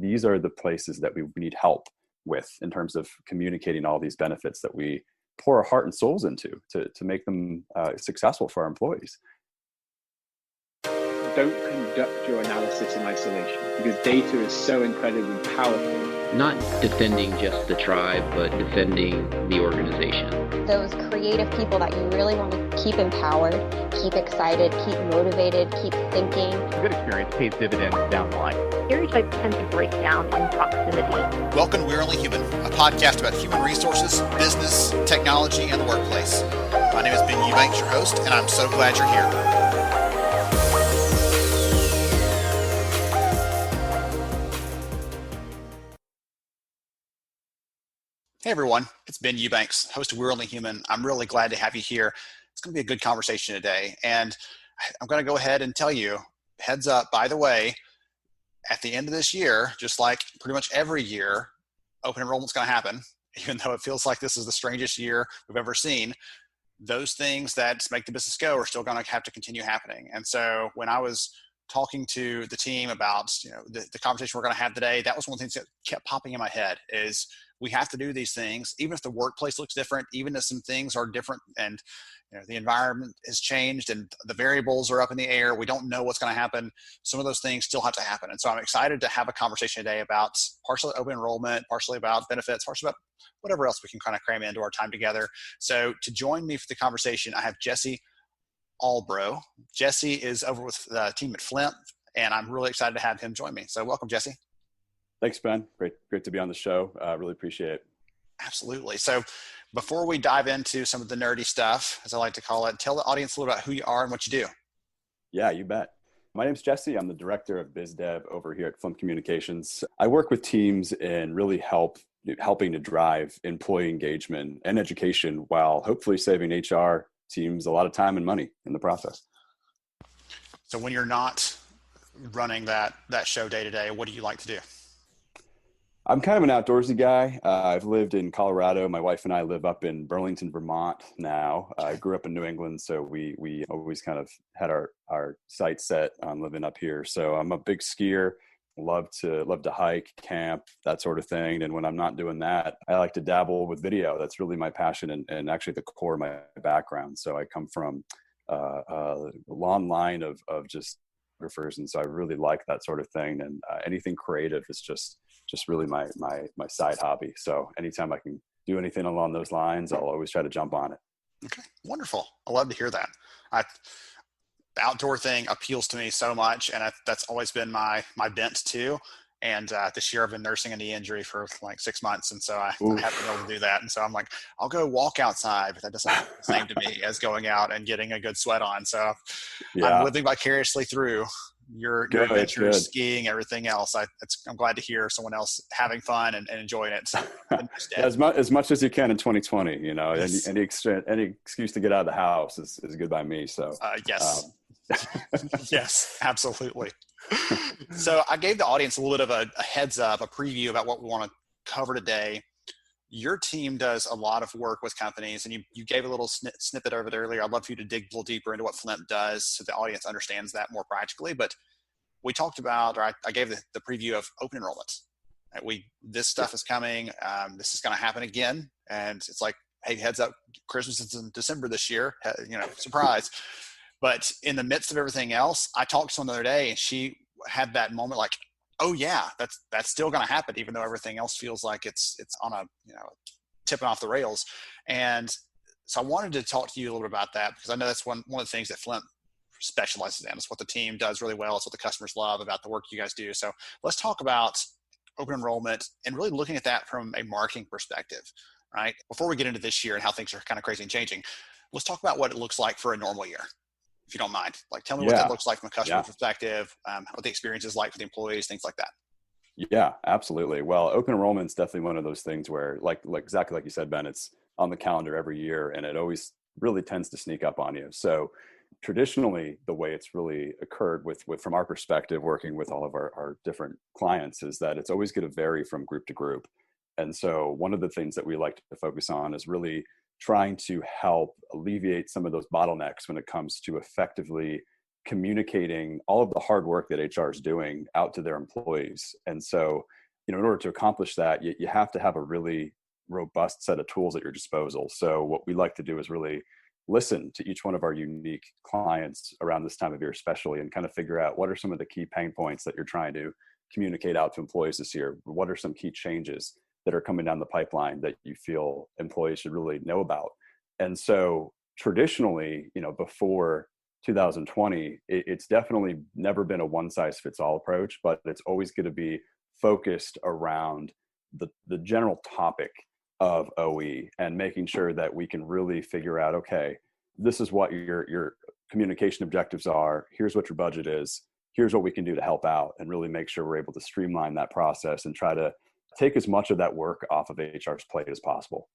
these are the places that we need help with in terms of communicating all these benefits that we pour our heart and souls into to make them successful for our employees. Don't conduct your analysis in isolation, because data is so incredibly powerful. Not defending just the tribe, but defending the organization. Those creative people that you really want to keep empowered, keep excited, keep motivated, keep thinking. A good experience pays dividends down the line. Stereotypes tend to break down in proximity. Welcome to We're Only Human, a podcast about human resources, business, technology, and the workplace. My name is Ben Eubanks, your host, and I'm so glad you're here. Hey everyone, it's Ben Eubanks, host of We're Only Human. I'm really glad to have you here. It's going to be a good conversation today. And I'm going to go ahead and tell you, heads up, by the way, at the end of this year, just like pretty much every year, open enrollment's going to happen. Even though it feels like this is the strangest year we've ever seen, those things that make the business go are still going to have to continue happening. And so when I was talking to the team about the conversation we're going to have today, that was one of the things that kept popping in my head is we have to do these things, even if the workplace looks different, even if some things are different and the environment has changed and the variables are up in the air. We don't know what's going to happen. Some of those things still have to happen. And so I'm excited to have a conversation today about partially open enrollment, partially about benefits, partially about whatever else we can kind of cram into our time together. So to join me for the conversation, I have Jesse Albro. Jesse is over with the team at Flimp, and I'm really excited to have him join me. So welcome, Jesse. Thanks, Ben. Great to be on the show. Really appreciate it. Absolutely. So before we dive into some of the nerdy stuff, as I like to call it, tell the audience a little about who you are and what you do. Yeah, you bet. My name's Jesse. I'm the director of biz dev over here at Flimp Communications. I work with teams and really helping to drive employee engagement and education while hopefully saving HR teams a lot of time and money in the process. So when you're not running that show day to day, what do you like to do? I'm kind of an outdoorsy guy. I've lived in Colorado. My wife and I live up in Burlington, Vermont now. I grew up in New England, so we always kind of had our sights set on living up here. So I'm a big skier, love to hike, camp, that sort of thing. And when I'm not doing that, I like to dabble with video. That's really my passion and actually the core of my background. So I come from a long line of just photographers, and so I really like that sort of thing. And anything creative is just really my side hobby. So anytime I can do anything along those lines, I'll always try to jump on it. Okay, wonderful. I love to hear that. The outdoor thing appeals to me so much, and that's always been my bent too. And this year I've been nursing a knee injury for like 6 months, and so I haven't been able to do that. And so I'm like, I'll go walk outside, but that doesn't look the same to me as going out and getting a good sweat on. So I'm living vicariously through your adventure, skiing, everything else. I'm glad to hear someone else having fun and enjoying it. So, as much as you can in 2020, yes. any excuse to get out of the house is good by me. So yes. Yes, absolutely. So I gave the audience a little bit of a heads up, a preview about what we want to cover today. Your team does a lot of work with companies, and you gave a little snippet of it earlier. I'd love for you to dig a little deeper into what Flimp does so the audience understands that more practically. But we talked about, or I gave the preview of open enrollment. This stuff is coming. This is going to happen again. And it's like, hey, heads up, Christmas is in December this year, surprise. But in the midst of everything else, I talked to someone the other day, and she had that moment like, oh yeah, that's still going to happen, even though everything else feels like it's on a tipping off the rails. And so I wanted to talk to you a little bit about that, because I know that's one of the things that Flimp specializes in. It's what the team does really well. It's what the customers love about the work you guys do. So let's talk about open enrollment and really looking at that from a marketing perspective, right? Before we get into this year and how things are kind of crazy and changing, let's talk about what it looks like for a normal year, if you don't mind. Like, tell me what that looks like from a customer perspective, what the experience is like for the employees, things like that. Yeah, absolutely. Well, open enrollment is definitely one of those things where, like exactly like you said, Ben, it's on the calendar every year, and it always really tends to sneak up on you. So traditionally, the way it's really occurred with from our perspective, working with all of our different clients, is that it's always going to vary from group to group. And so one of the things that we like to focus on is really trying to help alleviate some of those bottlenecks when it comes to effectively communicating all of the hard work that HR is doing out to their employees. And so, in order to accomplish that, you have to have a really robust set of tools at your disposal. So what we like to do is really listen to each one of our unique clients around this time of year, especially, and kind of figure out what are some of the key pain points that you're trying to communicate out to employees this year. What are some key changes that are coming down the pipeline that you feel employees should really know about? And so traditionally, before 2020, it's definitely never been a one size fits all approach, but it's always going to be focused around the general topic of OE and making sure that we can really figure out, okay, this is what your communication objectives are. Here's what your budget is. Here's what we can do to help out, and really make sure we're able to streamline that process and try to take as much of that work off of HR's plate as possible.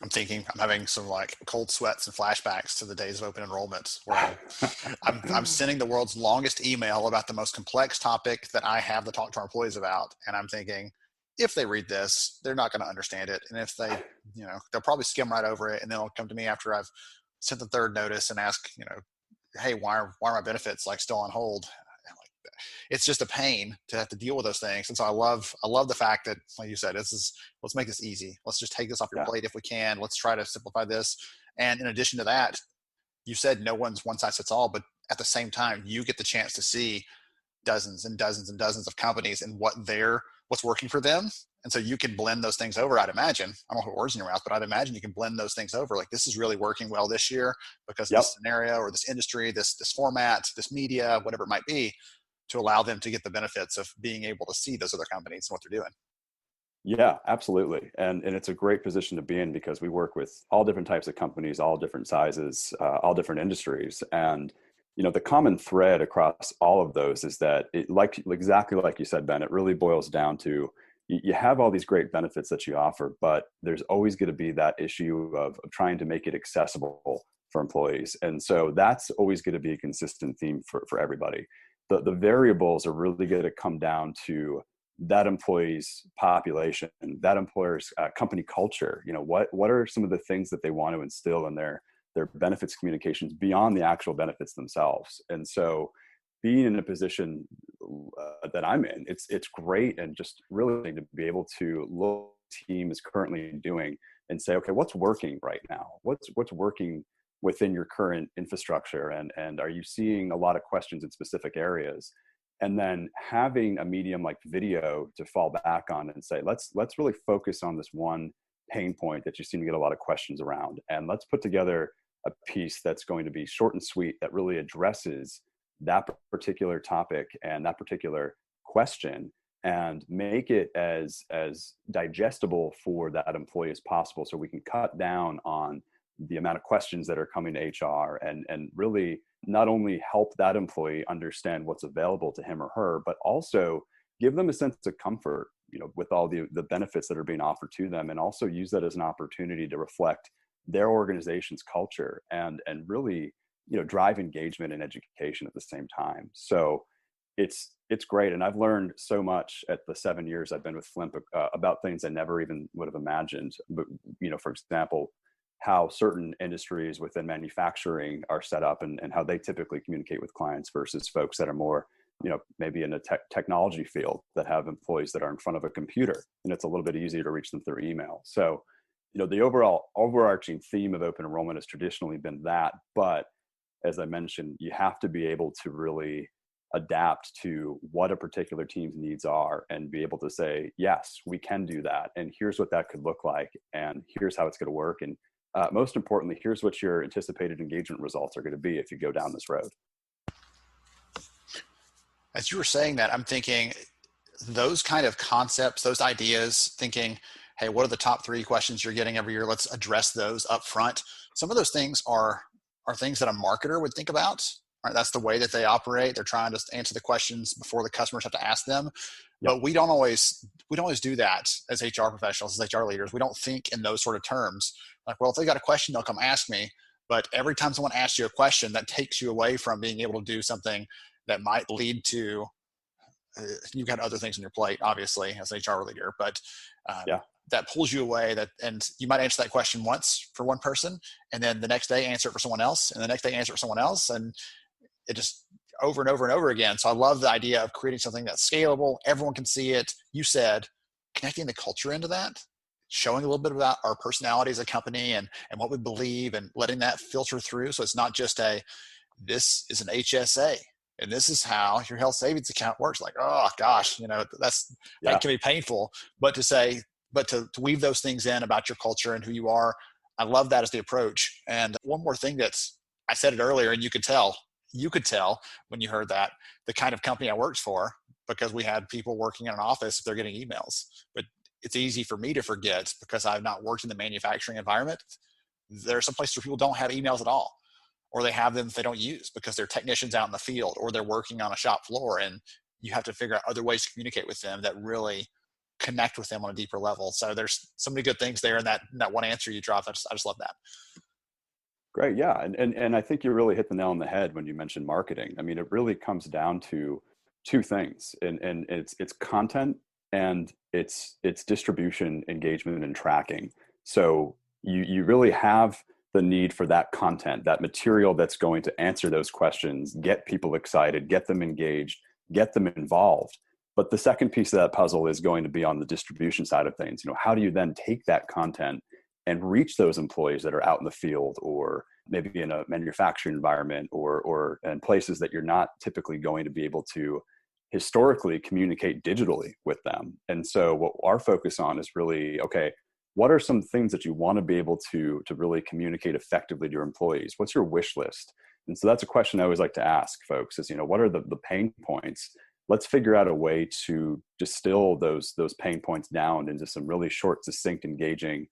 I'm having some like cold sweats and flashbacks to the days of open enrollment, where I'm sending the world's longest email about the most complex topic that I have to talk to our employees about. And I'm thinking, if they read this, they're not going to understand it. And if they, they'll probably skim right over it, and then they'll come to me after I've sent the third notice and ask, hey, why are my benefits like still on hold? It's just a pain to have to deal with those things. And so I love the fact that, like you said, let's make this easy. Let's just take this off your plate if we can. Let's try to simplify this. And in addition to that, you said no one's one size fits all, but at the same time, you get the chance to see dozens and dozens and dozens of companies and what's working for them. And so you can blend those things over, I'd imagine. I don't know what words in your mouth, but I'd imagine you can blend those things over. Like, this is really working well this year because of this scenario or this industry, this format, this media, whatever it might be, to allow them to get the benefits of being able to see those other companies and what they're doing. Yeah, absolutely. And it's a great position to be in, because we work with all different types of companies, all different sizes, all different industries. And, the common thread across all of those is that exactly like you said, Ben, it really boils down to, you have all these great benefits that you offer, but there's always going to be that issue of trying to make it accessible for employees. And so that's always going to be a consistent theme for everybody. The variables are really going to come down to that employee's population, that employer's company culture. What are some of the things that they want to instill in their benefits communications beyond the actual benefits themselves? And so being in a position that I'm in, it's great, and just really to be able to look at what the team is currently doing and say, okay, what's working right now? What's working within your current infrastructure, and are you seeing a lot of questions in specific areas? And then having a medium like video to fall back on and say, let's really focus on this one pain point that you seem to get a lot of questions around, and let's put together a piece that's going to be short and sweet that really addresses that particular topic and that particular question, and make it as digestible for that employee as possible, so we can cut down on the amount of questions that are coming to HR, and really not only help that employee understand what's available to him or her, but also give them a sense of comfort, with all the benefits that are being offered to them, and also use that as an opportunity to reflect their organization's culture and really, drive engagement and education at the same time. So it's great. And I've learned so much at the 7 years I've been with Flimp about things I never even would have imagined. But, for example, how certain industries within manufacturing are set up, and how they typically communicate with clients versus folks that are more, maybe in a technology field that have employees that are in front of a computer, and it's a little bit easier to reach them through email. So, the overall overarching theme of open enrollment has traditionally been that, but as I mentioned, you have to be able to really adapt to what a particular team's needs are, and be able to say, yes, we can do that, and here's what that could look like, and here's how it's going to work, and most importantly, here's what your anticipated engagement results are going to be if you go down this road. As you were saying that, I'm thinking those kind of concepts, those ideas, thinking, hey, what are the top 3 questions you're getting every year? Let's address those up front. Some of those things are things that a marketer would think about. Right? That's the way that they operate. They're trying to answer the questions before the customers have to ask them. Yep. But we don't always do that as HR professionals, as HR leaders. We don't think in those sort of terms. Like, well, if they got a question, they'll come ask me. But every time someone asks you a question, that takes you away from being able to do something that might lead to you've got other things on your plate, obviously, as an HR leader. But that pulls you away, and you might answer that question once for one person, and then the next day answer it for someone else, and the next day answer it for someone else, and it just over and over and over again. So I love the idea of creating something that's scalable. Everyone can see it. You said connecting the culture into that, showing a little bit about our personality as a company and what we believe, and letting that filter through. So it's not just this is an HSA and this is how your health savings account works. Like, oh gosh, that can be painful, but to weave those things in about your culture and who you are. I love that as the approach. And one more thing I said it earlier, and you could tell when you heard that, the kind of company I worked for, because we had people working in an office, they're getting emails. But it's easy for me to forget because I've not worked in the manufacturing environment. There are some places where people don't have emails at all, or they have them that they don't use because they're technicians out in the field, or they're working on a shop floor, and you have to figure out other ways to communicate with them that really connect with them on a deeper level. So there's so many good things there in that one answer you dropped. I just love that. Great. Yeah. And I think you really hit the nail on the head when you mentioned marketing. I mean, it really comes down to two things, and it's content and it's distribution, engagement, and tracking. So you really have the need for that content, that material that's going to answer those questions, get people excited, get them engaged, get them involved. But the second piece of that puzzle is going to be on the distribution side of things. How do you then take that content and reach those employees that are out in the field, or maybe in a manufacturing environment, or in places that you're not typically going to be able to historically communicate digitally with them. And so what our focus on is really, okay, what are some things that you want to be able to really communicate effectively to your employees? What's your wish list? And so that's a question I always like to ask folks is, what are the pain points? Let's figure out a way to distill those pain points down into some really short, succinct, engaging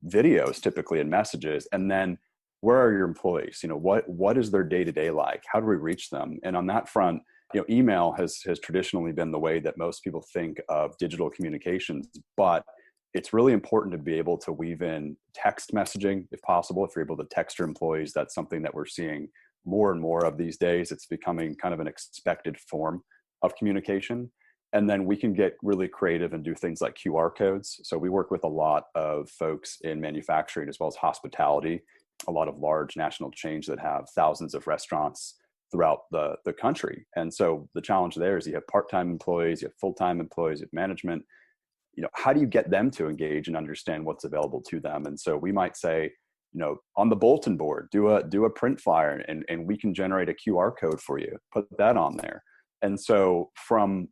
videos, typically, and messages. And then where are your employees? What is their day-to-day like? How do we reach them? And on that front, email has traditionally been the way that most people think of digital communications, but it's really important to be able to weave in text messaging if possible. If you're able to text your employees, that's something that we're seeing more and more of these days. It's becoming kind of an expected form of communication. And then we can get really creative and do things like QR codes. So we work with a lot of folks in manufacturing as well as hospitality, a lot of large national chains that have thousands of restaurants throughout the country. And so the challenge there is you have part-time employees, you have full-time employees, you have management. How do you get them to engage and understand what's available to them? And so we might say, on the bulletin board, do a print flyer, and we can generate a QR code for you, put that on there. And so from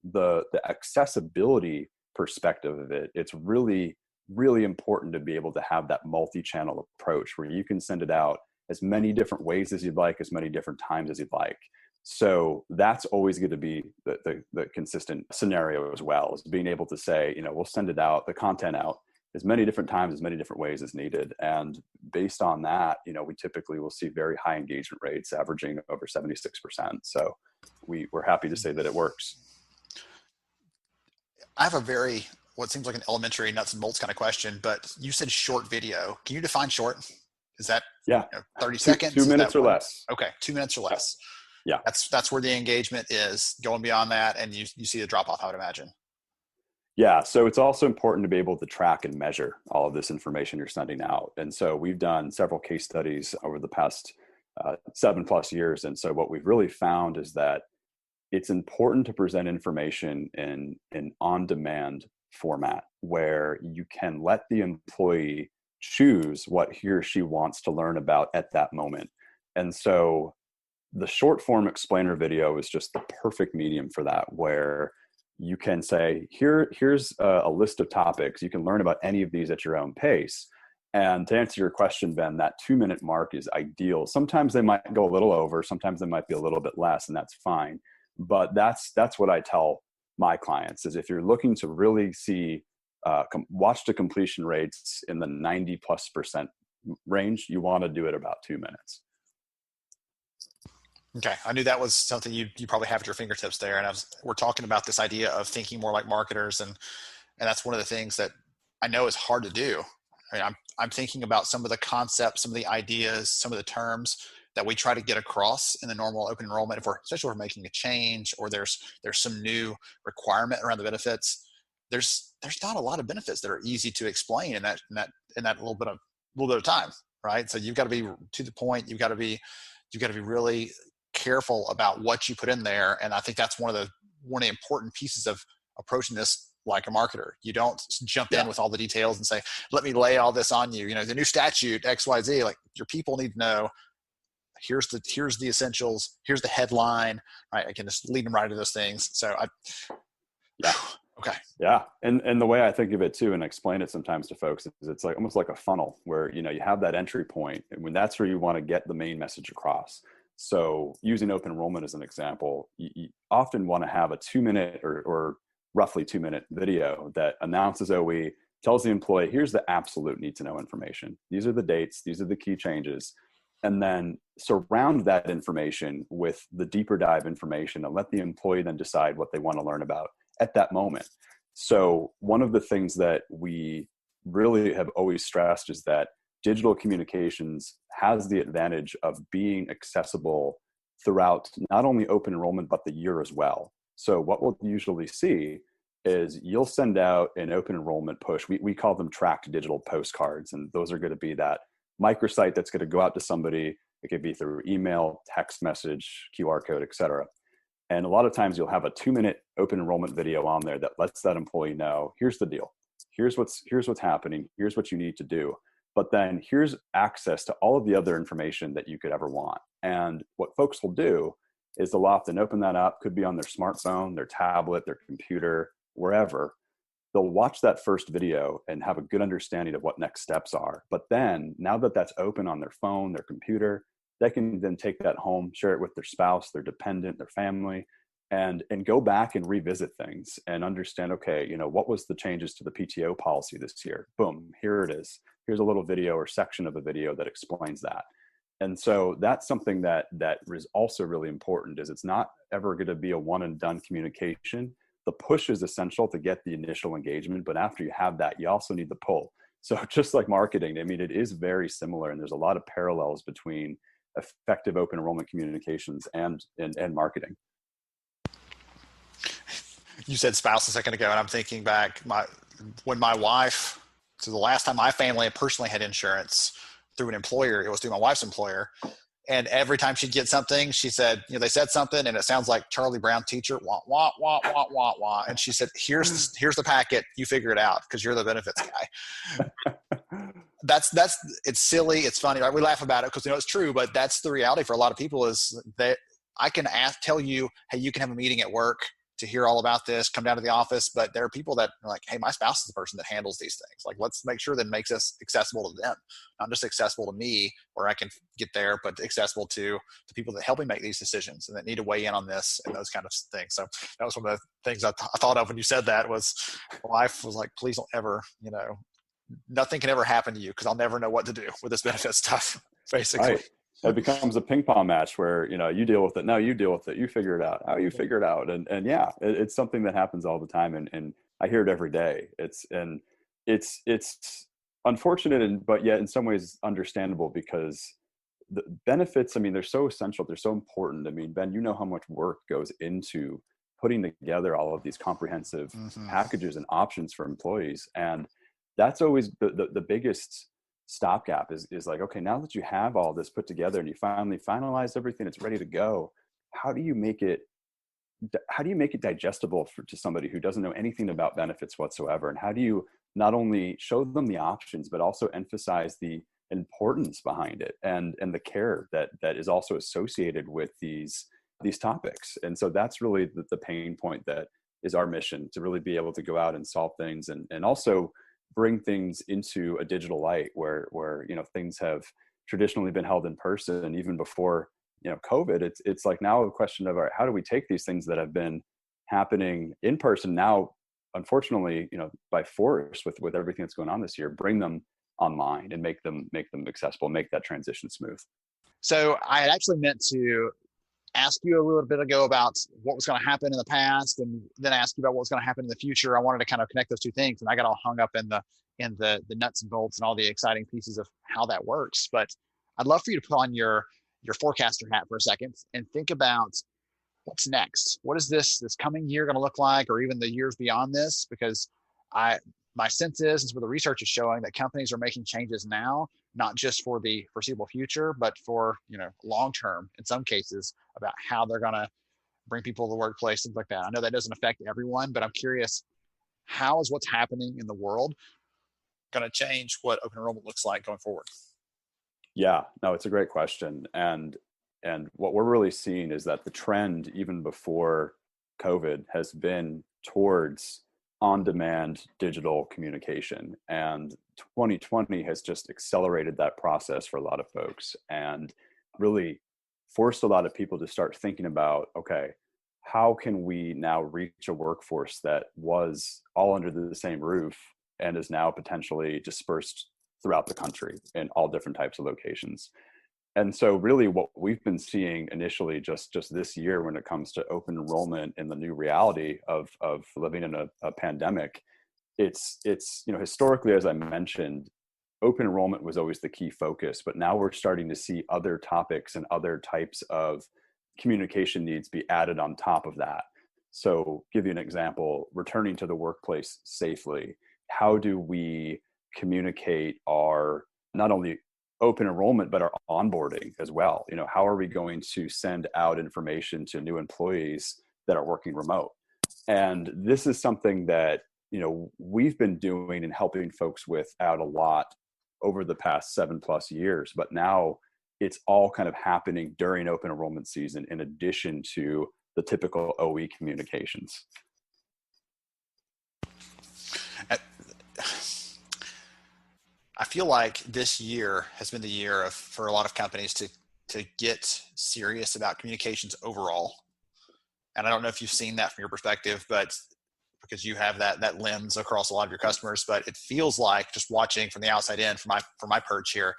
the accessibility perspective of it, it's really, really important to be able to have that multi-channel approach where you can send it out as many different ways as you'd like, as many different times as you'd like. So that's always going to be the consistent scenario as well, is being able to say, we'll send it out, the content out, as many different times, as many different ways as needed. And based on that, we typically will see very high engagement rates averaging over 76%. So we're happy to say that it works. I have what seems like an elementary nuts and bolts kind of question, but you said short video. Can you define short? Is that 30 seconds? 2 minutes or less. Okay, 2 minutes or less. Yeah. That's where the engagement is. Going beyond that, and you see the drop off, I would imagine. Yeah. So it's also important to be able to track and measure all of this information you're sending out. And so we've done several case studies over the past 7+ years. And so what we've really found is that it's important to present information in an on-demand format where you can let the employee choose what he or she wants to learn about at that moment. And so the short form explainer video is just the perfect medium for that, where you can say, here's a list of topics. You can learn about any of these at your own pace. And to answer your question, Ben, that 2-minute mark is ideal. Sometimes they might go a little over, sometimes they might be a little bit less, and that's fine. But that's what I tell my clients is if you're looking to really see watch to completion rates in the 90+% range, you want to do it about 2 minutes. Okay, I knew that was something you probably have at your fingertips there, and we're talking about this idea of thinking more like marketers, and that's one of the things that I know is hard to do. I mean, I'm thinking about some of the concepts, some of the ideas, some of the terms that we try to get across in the normal open enrollment, especially if we're making a change or there's some new requirement around the benefits. there's not a lot of benefits that are easy to explain in that little bit of time, right? So you've got to be to the point. You've got to be really careful about what you put in there. And I think that's one of the important pieces of approaching this like a marketer. You don't jump in with all the details and say, let me lay all this on you. You know, the new statute XYZ, like your people need to know, here's the essentials, here's the headline, right? I can just lead them right to those things. So okay. Yeah. And the way I think of it too, and explain it sometimes to folks, is it's like almost like a funnel where, you know, you have that entry point, and when that's where you want to get the main message across. So using open enrollment as an example, you often want to have a 2-minute or roughly 2-minute video that announces OE, tells the employee, here's the absolute need to know information. These are the dates. These are the key changes. And then surround that information with the deeper dive information and let the employee then decide what they want to learn about at that moment. So one of the things that we really have always stressed is that digital communications has the advantage of being accessible throughout not only open enrollment, but the year as well. So what we'll usually see is you'll send out an open enrollment push. We call them tracked digital postcards. And those are going to be that microsite that's going to go out to somebody. It could be through email, text message, QR code, et cetera. And a lot of times you'll have a 2-minute open enrollment video on there that lets that employee know, here's the deal. Here's what's happening. Here's what you need to do. But then here's access to all of the other information that you could ever want. And what folks will do is they'll often open that up, could be on their smartphone, their tablet, their computer, wherever. They'll watch that first video and have a good understanding of what next steps are. But then now that that's open on their phone, their computer, they can then take that home, share it with their spouse, their dependent, their family, and go back and revisit things and understand, okay, you know, what was the changes to the PTO policy this year? Boom, here it is. Here's a little video or section of a video that explains that. And so that's something that is also really important, is it's not ever going to be a one and done communication. The push is essential to get the initial engagement, but after you have that, you also need the pull. So just like marketing, I mean, it is very similar, and there's a lot of parallels between effective open enrollment communications and marketing. You said spouse a second ago, and I'm thinking back when my wife, so the last time my family personally had insurance through an employer, it was through my wife's employer. And every time she'd get something, she said, you know, they said something and it sounds like Charlie Brown teacher, wah, wah, wah, wah, wah, wah. And she said, here's the packet, you figure it out because you're the benefits guy. It's silly. It's funny. Right? We laugh about it because, you know, it's true, but that's the reality for a lot of people, is that I can tell you, hey, you can have a meeting at work to hear all about this, come down to the office. But there are people that are like, hey, my spouse is the person that handles these things. Like, let's make sure that it makes us accessible to them, not just accessible to me where I can get there, but accessible to the people that help me make these decisions and that need to weigh in on this and those kind of things. So that was one of the things I thought of when you said that. Was my wife was like, please don't ever, you know, nothing can ever happen to you because I'll never know what to do with this benefit stuff, basically. Right. It becomes a ping pong match where, you know, you deal with it. No, you deal with it. You figure it out. How you figure it out. And yeah, it's something that happens all the time. And I hear it every day. It's unfortunate, but yet in some ways understandable, because the benefits, I mean, they're so essential. They're so important. I mean, Ben, you know how much work goes into putting together all of these comprehensive packages and options for employees. And that's always the biggest stopgap is like, okay, now that you have all this put together and you finally finalize everything, it's ready to go. How do you make it digestible to somebody who doesn't know anything about benefits whatsoever? And how do you not only show them the options, but also emphasize the importance behind it and the care that is also associated with these topics? And so that's really the pain point that is our mission, to really be able to go out and solve things and also bring things into a digital light where, you know, things have traditionally been held in person even before, you know, COVID. It's like now a question of, all right, how do we take these things that have been happening in person now, unfortunately, you know, by force with everything that's going on this year, bring them online and make them accessible, make that transition smooth. So I had actually meant to ask you a little bit ago about what was going to happen in the past, and then ask you about what was going to happen in the future. I wanted to kind of connect those two things, and I got all hung up in the nuts and bolts and all the exciting pieces of how that works. But I'd love for you to put on your forecaster hat for a second and think about what's next. What is this coming year going to look like, or even the years beyond this? Because my sense is what the research is showing, that companies are making changes now, not just for the foreseeable future, but for, long term in some cases, about how they're going to bring people to the workplace, things like that. I know that doesn't affect everyone, but I'm curious, how is what's happening in the world going to change what open enrollment looks like going forward? Yeah, no, it's a great question. And what we're really seeing is that the trend, even before COVID, has been towards on-demand digital communication. And 2020 has just accelerated that process for a lot of folks and really forced a lot of people to start thinking about, okay, how can we now reach a workforce that was all under the same roof and is now potentially dispersed throughout the country in all different types of locations. And so really what we've been seeing initially just this year when it comes to open enrollment in the new reality of living in a pandemic, it's historically, as I mentioned, open enrollment was always the key focus, but now we're starting to see other topics and other types of communication needs be added on top of that. So give you an example, returning to the workplace safely. How do we communicate our not only open enrollment, but our onboarding as well? How are we going to send out information to new employees that are working remote? And this is something that, we've been doing and helping folks with out a lot over the past 7+ years, but now it's all kind of happening during open enrollment season in addition to the typical OE communications. I feel like this year has been the year for a lot of companies to get serious about communications overall. And I don't know if you've seen that from your perspective, but because you have that lens across a lot of your customers, but it feels like, just watching from the outside in, from my perch here,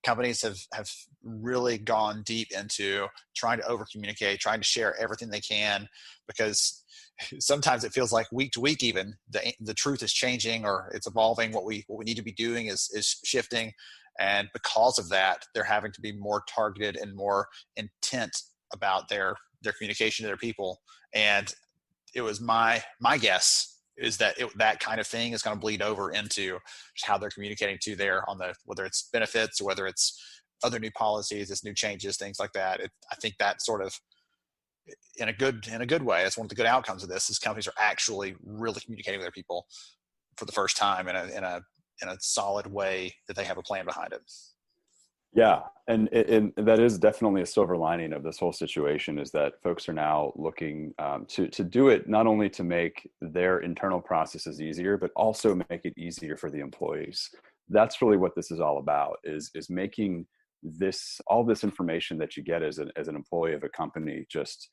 companies have really gone deep into trying to over communicate, trying to share everything they can, because sometimes it feels like week to week, even the truth is changing or it's evolving. What we need to be doing is shifting. And because of that, they're having to be more targeted and more intent about their communication to their people. And it was my guess is that that kind of thing is going to bleed over into just how they're communicating to whether it's benefits or whether it's other new policies, it's new changes, things like that. I think that sort of, in a good way, that's one of the good outcomes of this, is companies are actually really communicating with their people for the first time in a solid way that they have a plan behind it. Yeah, and that is definitely a silver lining of this whole situation, is that folks are now looking to do it not only to make their internal processes easier, but also make it easier for the employees. That's really what this is all about, is making all this information that you get as an employee of a company, just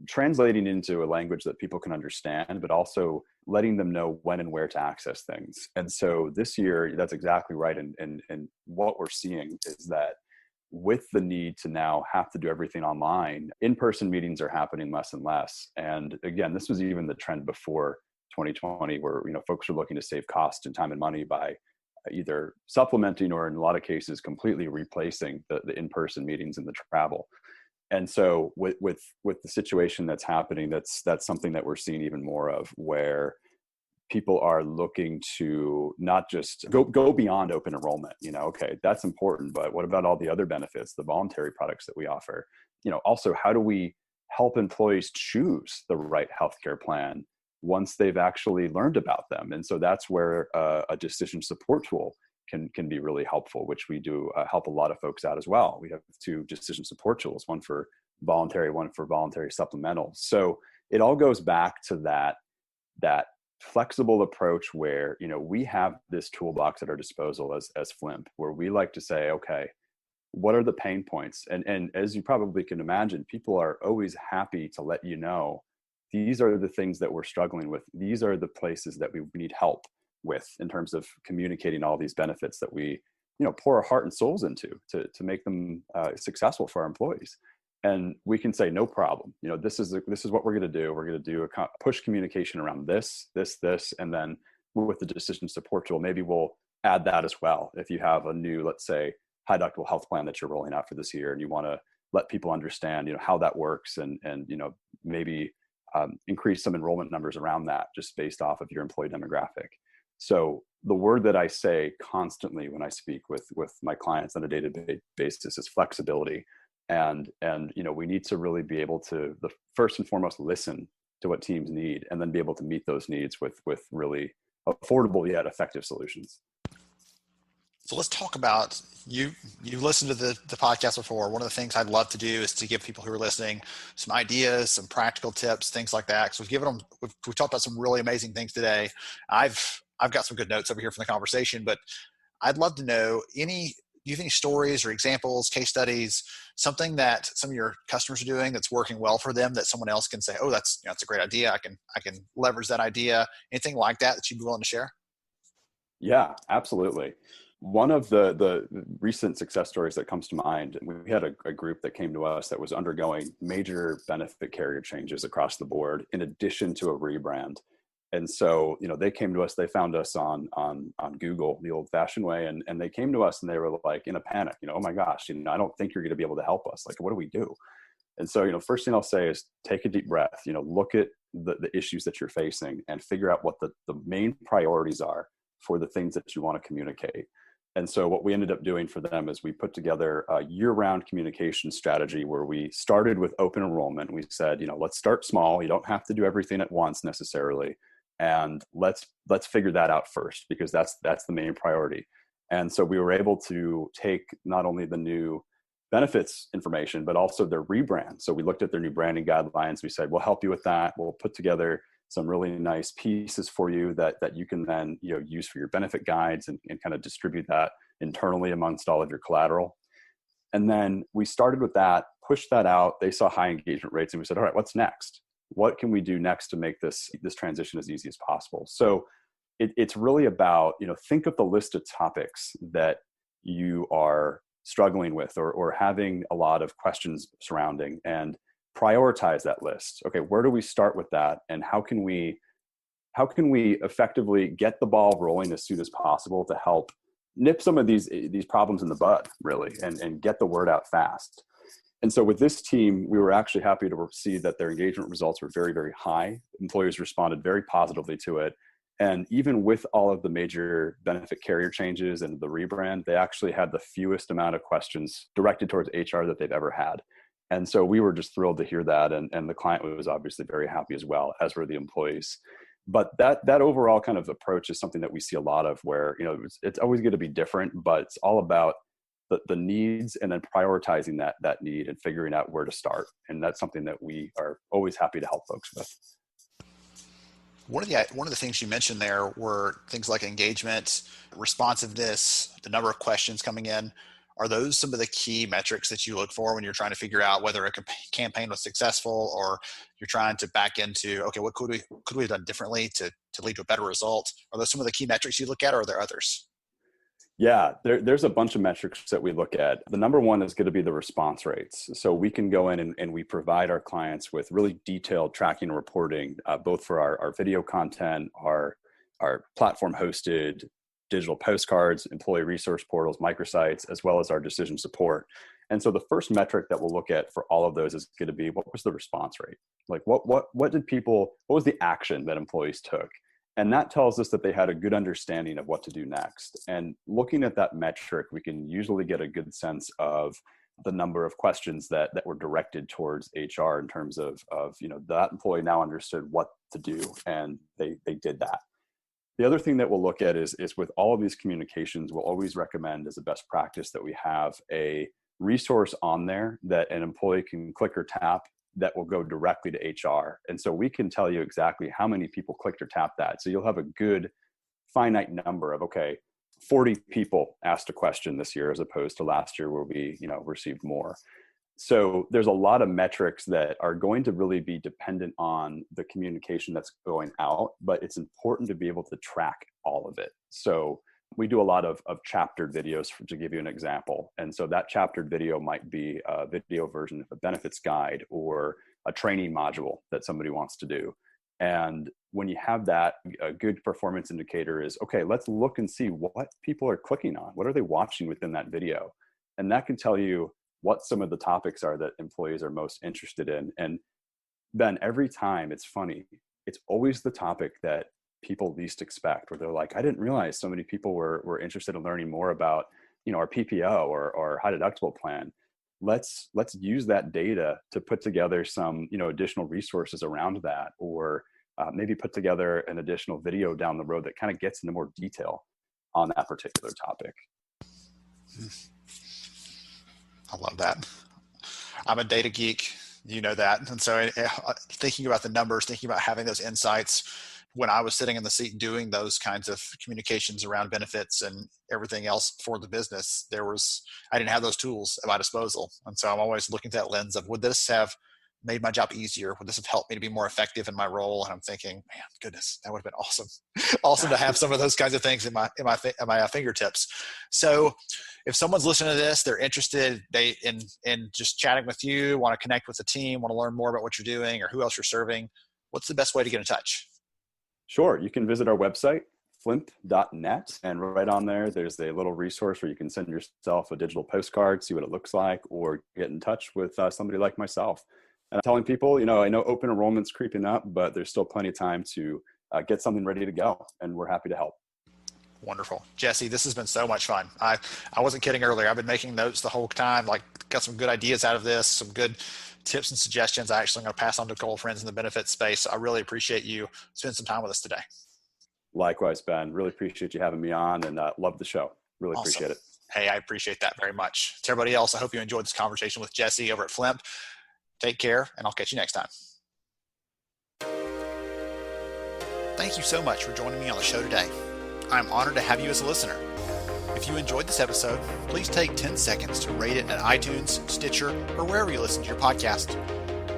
translating into a language that people can understand, but also letting them know when and where to access things. And so this year, that's exactly right. And what we're seeing is that with the need to now have to do everything online, in-person meetings are happening less and less. And again, this was even the trend before 2020, where folks are looking to save cost and time and money by either supplementing or, in a lot of cases, completely replacing the in-person meetings and the travel. And so with the situation that's happening, that's something that we're seeing even more of, where people are looking to not just go beyond open enrollment. Okay, that's important, but what about all the other benefits, the voluntary products that we offer? Also, how do we help employees choose the right healthcare plan once they've actually learned about them? And so that's where a decision support tool can be really helpful, which we do help a lot of folks out as well. We have 2 decision support tools, one for voluntary, one for voluntary supplemental. So it all goes back to that flexible approach where, we have this toolbox at our disposal as Flimp, where we like to say, okay, what are the pain points? And as you probably can imagine, people are always happy to let you know, these are the things that we're struggling with. These are the places that we need help with in terms of communicating all these benefits that we pour our heart and souls into to make them successful for our employees. And we can say, no problem, this is what we're going to do. We're going to do a push communication around this, and then with the decision support tool, maybe we'll add that as well. If you have a new, let's say, high deductible health plan that you're rolling out for this year, and you want to let people understand how that works, and maybe increase some enrollment numbers around that, just based off of your employee demographic. So the word that I say constantly when I speak with my clients on a day-to-day basis is flexibility. And we need to really be able to, the first and foremost, listen to what teams need, and then be able to meet those needs with really affordable yet effective solutions. So let's talk about you. You've listened to the podcast before. One of the things I'd love to do is to give people who are listening some ideas, some practical tips, things like that. Because we've talked about some really amazing things today. I've got some good notes over here from the conversation, but I'd love to know do you have any stories or examples, case studies, something that some of your customers are doing that's working well for them that someone else can say, oh, that's a great idea. I can leverage that idea. Anything like that you'd be willing to share? Yeah, absolutely. One of the recent success stories that comes to mind, we had a group that came to us that was undergoing major benefit carrier changes across the board, in addition to a rebrand. And so, they came to us, they found us on Google the old fashioned way. And they came to us and they were like in a panic, oh my gosh, I don't think you're going to be able to help us. Like, what do we do? And so, first thing I'll say is take a deep breath, look at the issues that you're facing and figure out what the main priorities are for the things that you want to communicate. And so what we ended up doing for them is we put together a year-round communication strategy where we started with open enrollment. We said, let's start small. You don't have to do everything at once necessarily. And let's figure that out first, because that's the main priority. And so we were able to take not only the new benefits information, but also their rebrand. So we looked at their new branding guidelines. We said, we'll help you with that. We'll put together some really nice pieces for you that you can then use for your benefit guides and kind of distribute that internally amongst all of your collateral. And then we started with that, pushed that out. They saw high engagement rates, and we said, all right, what's next? What can we do next to make this transition as easy as possible? So it's really about, think of the list of topics that you are struggling with or having a lot of questions surrounding, and prioritize that list. Okay, where do we start with that, and how can we effectively get the ball rolling as soon as possible to help nip some of these problems in the bud, really, and get the word out fast. And so with this team, we were actually happy to see that their engagement results were very, very high. Employees responded very positively to it. And even with all of the major benefit carrier changes and the rebrand, they actually had the fewest amount of questions directed towards HR that they've ever had. And so we were just thrilled to hear that. And the client was obviously very happy as well, as were the employees. But that overall kind of approach is something that we see a lot of, where, it's always going to be different, but it's all about the needs and then prioritizing that need and figuring out where to start. And that's something that we are always happy to help folks with. One of the things you mentioned there were things like engagement, responsiveness, the number of questions coming in. Are those some of the key metrics that you look for when you're trying to figure out whether a campaign was successful, or you're trying to back into, okay, what could we have done differently to lead to a better result? Are those some of the key metrics you look at, or are there others? Yeah, there's a bunch of metrics that we look at. The number one is going to be the response rates. So we can go in and we provide our clients with really detailed tracking and reporting, both for our video content, our platform hosted digital postcards, employee resource portals, microsites, as well as our decision support. And so the first metric that we'll look at for all of those is going to be, what was the response rate? Like what was the action that employees took? And that tells us that they had a good understanding of what to do next. And looking at that metric, we can usually get a good sense of the number of questions that were directed towards HR in terms of that employee now understood what to do, and they did that. The other thing that we'll look at is with all of these communications, we'll always recommend as a best practice that we have a resource on there that an employee can click or tap that will go directly to HR. And so we can tell you exactly how many people clicked or tapped that. So you'll have a good finite number of, okay, 40 people asked a question this year as opposed to last year where we, received more. So there's a lot of metrics that are going to really be dependent on the communication that's going out, but it's important to be able to track all of it. So we do a lot of chaptered videos, to give you an example. And so that chaptered video might be a video version of a benefits guide or a training module that somebody wants to do. And when you have that, a good performance indicator is, okay, let's look and see what people are clicking on. What are they watching within that video? And that can tell you what some of the topics are that employees are most interested in. And then every time, it's funny, it's always the topic that people least expect, where they're like, I didn't realize so many people were interested in learning more about, our PPO or high deductible plan. Let's use that data to put together some, additional resources around that, or maybe put together an additional video down the road that kind of gets into more detail on that particular topic. I love that. I'm a data geek, you know that. And so thinking about the numbers, thinking about having those insights, when I was sitting in the seat doing those kinds of communications around benefits and everything else for the business, I didn't have those tools at my disposal. And so I'm always looking at that lens of, would this have made my job easier? Would this have helped me to be more effective in my role? And I'm thinking, man, goodness, that would have been awesome. Awesome to have some of those kinds of things in my fingertips. So if someone's listening to this, they're interested in just chatting with you, want to connect with the team, want to learn more about what you're doing or who else you're serving, what's the best way to get in touch? Sure. You can visit our website, flimp.net, and right on there's a little resource where you can send yourself a digital postcard, see what it looks like, or get in touch with somebody like myself. And I'm telling people, I know open enrollment's creeping up, but there's still plenty of time to get something ready to go, and we're happy to help. Wonderful. Jesse, this has been so much fun. I wasn't kidding earlier. I've been making notes the whole time, got some good ideas out of this, some good tips and suggestions I actually am going to pass on to a couple of friends in the benefits space. I really appreciate you spending some time with us today. Likewise, Ben. Really appreciate you having me on, and love the show. Really Awesome. Appreciate it. Hey, I appreciate that very much. To everybody else, I hope you enjoyed this conversation with Jesse over at Flimp. Take care, and I'll catch you next time. Thank you so much for joining me on the show today. I'm honored to have you as a listener. If you enjoyed this episode, please take 10 seconds to rate it at iTunes, Stitcher, or wherever you listen to your podcast.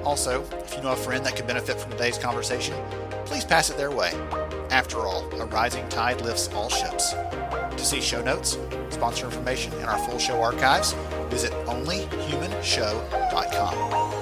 Also, if you know a friend that could benefit from today's conversation, please pass it their way. After all, a rising tide lifts all ships. To see show notes, sponsor information, and our full show archives, visit onlyhumanshow.com.